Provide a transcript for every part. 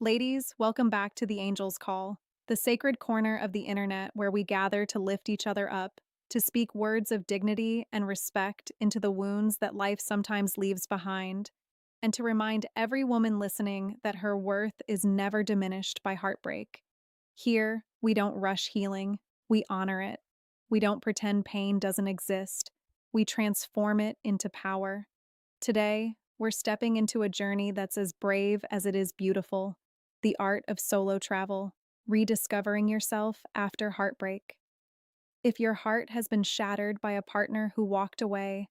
Ladies, welcome back to the Angel's Call, the sacred corner of the internet where we gather to lift each other up, to speak words of dignity and respect into the wounds that life sometimes leaves behind, and to remind every woman listening that her worth is never diminished by heartbreak. Here, we don't rush healing, we honor it. We don't pretend pain doesn't exist, we transform it into power. Today, we're stepping into a journey that's as brave as it is beautiful, the art of solo travel, rediscovering yourself after heartbreak. If your heart has been shattered by a partner who walked away,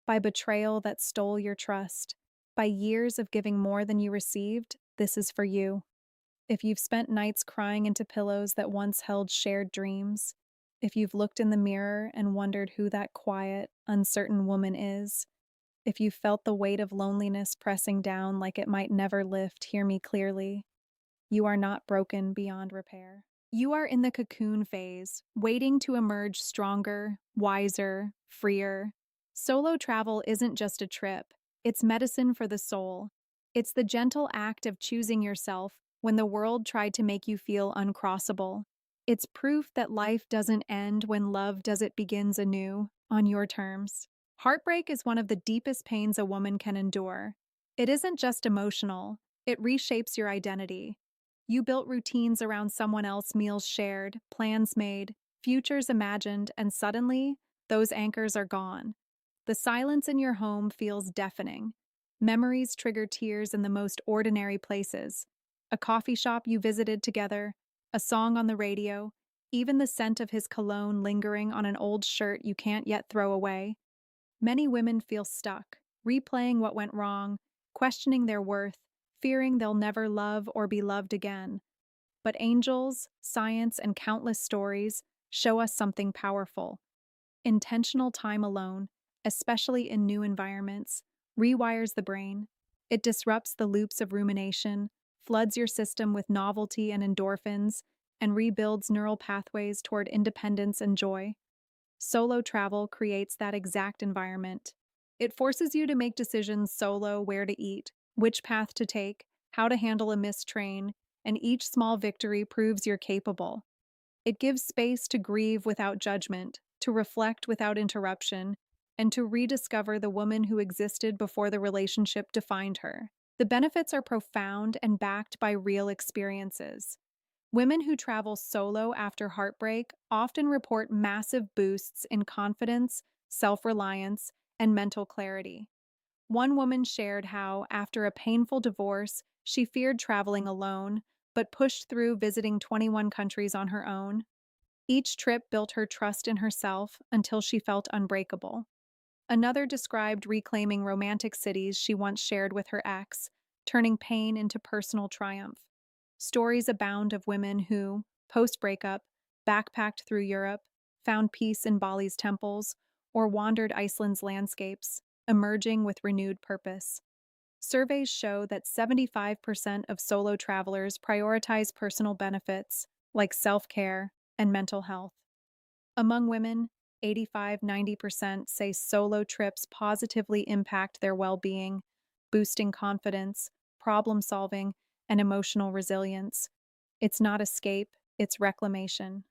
by betrayal that stole your trust, by years of giving more than you received, this is for you. If you've spent nights crying into pillows that once held shared dreams, if you've looked in the mirror and wondered who that quiet, uncertain woman is, if you felt the weight of loneliness pressing down like it might never lift, hear me clearly. You are not broken beyond repair. You are in the cocoon phase, waiting to emerge stronger, wiser, freer. Solo travel isn't just a trip, it's medicine for the soul. It's the gentle act of choosing yourself when the world tried to make you feel uncrossable. It's proof that life doesn't end when love does it begins anew, on your terms. Heartbreak is one of the deepest pains a woman can endure. It isn't just emotional, it reshapes your identity. You built routines around someone else, meals shared, plans made, futures imagined, and suddenly, those anchors are gone. The silence in your home feels deafening. Memories trigger tears in the most ordinary places. A coffee shop you visited together, a song on the radio, even the scent of his cologne lingering on an old shirt you can't yet throw away. Many women feel stuck, replaying what went wrong, questioning their worth, fearing they'll never love or be loved again. But angels, science, and countless stories show us something powerful. Intentional time alone, especially in new environments, rewires the brain. It disrupts the loops of rumination, floods your system with novelty and endorphins, and rebuilds neural pathways toward independence and joy. Solo travel creates that exact environment. It forces you to make decisions solo: where to eat, which path to take, how to handle a missed train, and each small victory proves you're capable. It gives space to grieve without judgment, to reflect without interruption, and to rediscover the woman who existed before the relationship defined her. The benefits are profound and backed by real experiences. Women who travel solo after heartbreak often report massive boosts in confidence, self-reliance, and mental clarity. One woman shared how, after a painful divorce, she feared traveling alone, but pushed through visiting 21 countries on her own. Each trip built her trust in herself until she felt unbreakable. Another described reclaiming romantic cities she once shared with her ex, turning pain into personal triumph. Stories abound of women who, post-breakup, backpacked through Europe, found peace in Bali's temples, or wandered Iceland's landscapes, emerging with renewed purpose. Surveys show that 75% of solo travelers prioritize personal benefits, like self-care and mental health. Among women, 85–90% say solo trips positively impact their well-being, boosting confidence, problem solving, and emotional resilience. It's not escape, it's reclamation.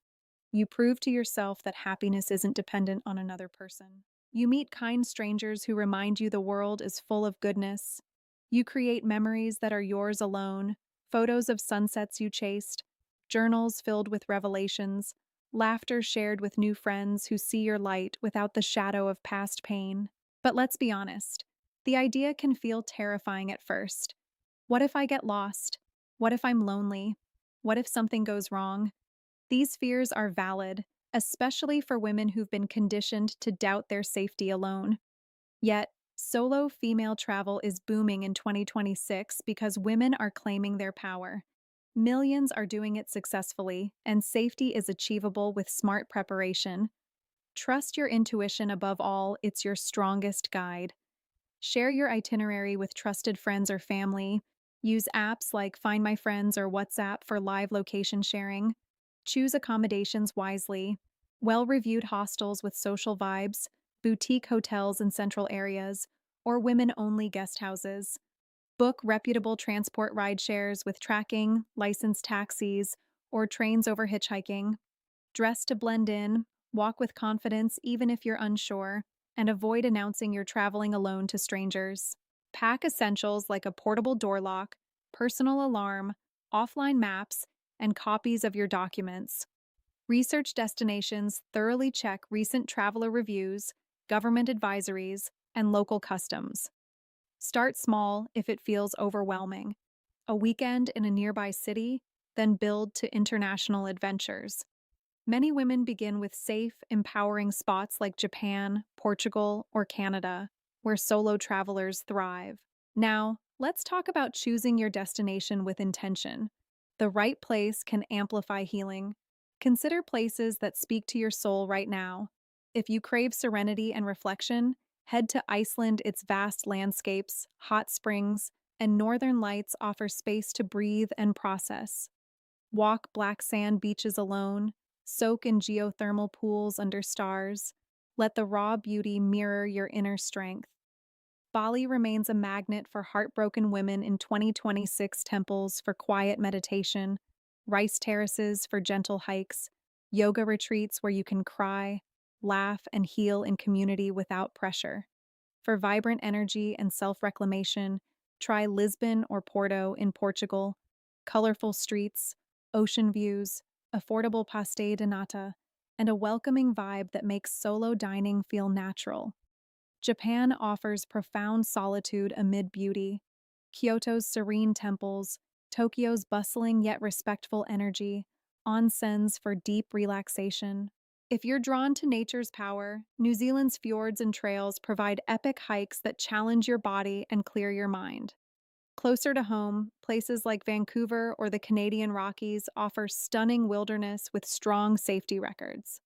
You prove to yourself that happiness isn't dependent on another person. You meet kind strangers who remind you the world is full of goodness. You create memories that are yours alone, photos of sunsets you chased, journals filled with revelations, laughter shared with new friends who see your light without the shadow of past pain. But let's be honest, the idea can feel terrifying at first. What if I get lost? What if I'm lonely? What if something goes wrong? These fears are valid, especially for women who've been conditioned to doubt their safety alone. Yet, solo female travel is booming in 2026 because women are claiming their power. Millions are doing it successfully, and safety is achievable with smart preparation. Trust your intuition above all, it's your strongest guide. Share your itinerary with trusted friends or family. Use apps like Find My Friends or WhatsApp for live location sharing. Choose accommodations wisely. Well-reviewed hostels with social vibes, boutique hotels in central areas, or women-only guest houses. Book reputable transport ride shares with tracking, licensed taxis, or trains over hitchhiking. Dress to blend in, walk with confidence even if you're unsure, and avoid announcing you're traveling alone to strangers. Pack essentials like a portable door lock, personal alarm, offline maps, and copies of your documents. Research destinations, thoroughly check recent traveler reviews, government advisories, and local customs. Start small if it feels overwhelming. A weekend in a nearby city, then build to international adventures. Many women begin with safe, empowering spots like Japan, Portugal, or Canada, where solo travelers thrive. Now, let's talk about choosing your destination with intention. The right place can amplify healing. Consider places that speak to your soul right now. If you crave serenity and reflection, head to Iceland. Its vast landscapes, hot springs, and northern lights offer space to breathe and process. Walk black sand beaches alone, soak in geothermal pools under stars. Let the raw beauty mirror your inner strength. Bali remains a magnet for heartbroken women in 2026 temples for quiet meditation, rice terraces for gentle hikes, yoga retreats where you can cry, laugh, and heal in community without pressure. For vibrant energy and self reclamation, try Lisbon or Porto in Portugal. Colorful streets, ocean views, affordable pastel de nata, and a welcoming vibe that makes solo dining feel natural. Japan offers profound solitude amid beauty. Kyoto's serene temples, Tokyo's bustling yet respectful energy, onsens for deep relaxation. If you're drawn to nature's power, New Zealand's fjords and trails provide epic hikes that challenge your body and clear your mind. Closer to home, places like Vancouver or the Canadian Rockies offer stunning wilderness with strong safety records.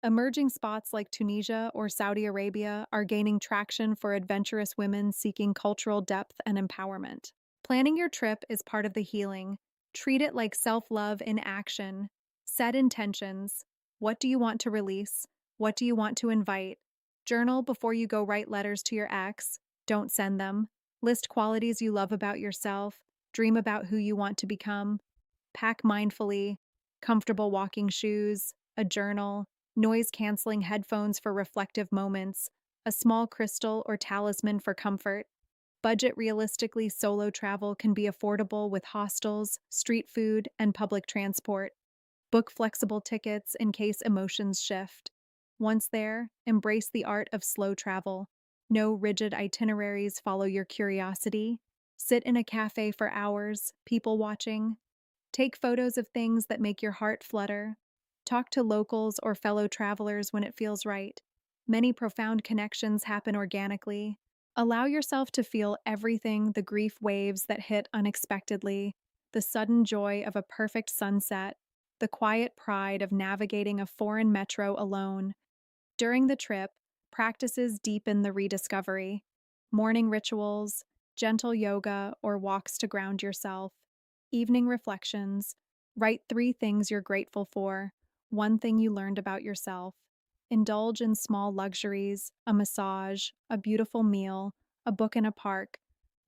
Emerging spots like Tunisia or Saudi Arabia are gaining traction for adventurous women seeking cultural depth and empowerment. Planning your trip is part of the healing. Treat it like self-love in action. Set intentions. What do you want to release? What do you want to invite? Journal before you go write letters to your ex. Don't send them. List qualities you love about yourself. Dream about who you want to become. Pack mindfully. Comfortable walking shoes, a journal, noise-canceling headphones for reflective moments, a small crystal or talisman for comfort. Budget realistically, solo travel can be affordable with hostels, street food, and public transport. Book flexible tickets in case emotions shift. Once there, embrace the art of slow travel. No rigid itineraries, follow your curiosity. Sit in a cafe for hours, people watching. Take photos of things that make your heart flutter. Talk to locals or fellow travelers when it feels right. Many profound connections happen organically. Allow yourself to feel everything: the grief waves that hit unexpectedly, the sudden joy of a perfect sunset, the quiet pride of navigating a foreign metro alone. During the trip, practices deepen the rediscovery. Morning rituals, gentle yoga, or walks to ground yourself. Evening reflections. Write 3 things you're grateful for, 1 thing you learned about yourself. Indulge in small luxuries, a massage, a beautiful meal, a book in a park.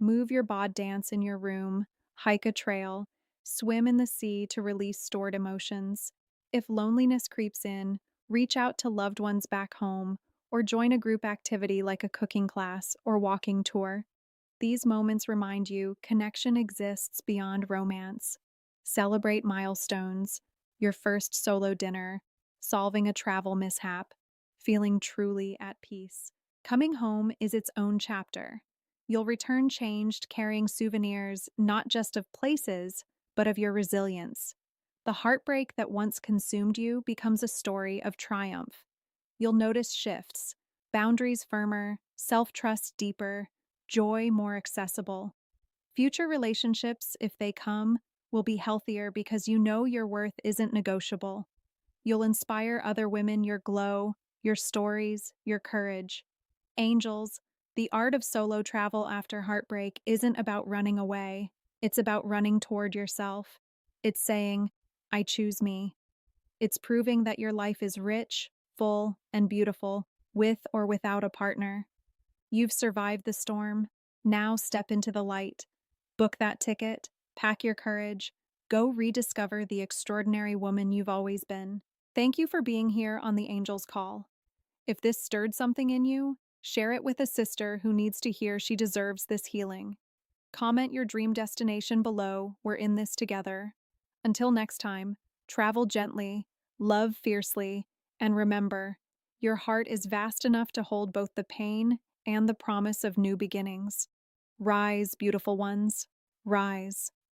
Move your bod dance in your room, hike a trail, swim in the sea to release stored emotions. If loneliness creeps in, reach out to loved ones back home, or join a group activity like a cooking class or walking tour. These moments remind you connection exists beyond romance. Celebrate milestones, your first solo dinner, solving a travel mishap, feeling truly at peace. Coming home is its own chapter. You'll return changed, carrying souvenirs not just of places, but of your resilience. The heartbreak that once consumed you becomes a story of triumph. You'll notice shifts, boundaries firmer, self-trust deeper, joy more accessible. Future relationships, if they come, will be healthier because you know your worth isn't negotiable. You'll inspire other women: your glow, your stories, your courage. Angels, the art of solo travel after heartbreak isn't about running away. It's about running toward yourself. It's saying, I choose me. It's proving that your life is rich, full, and beautiful, with or without a partner. You've survived the storm. Now step into the light. Book that ticket, pack your courage, go rediscover the extraordinary woman you've always been. Thank you for being here on the Angel's Call. If this stirred something in you, share it with a sister who needs to hear she deserves this healing. Comment your dream destination below. We're in this together. Until next time, travel gently, love fiercely, and remember, your heart is vast enough to hold both the pain and the promise of new beginnings. Rise, beautiful ones, rise.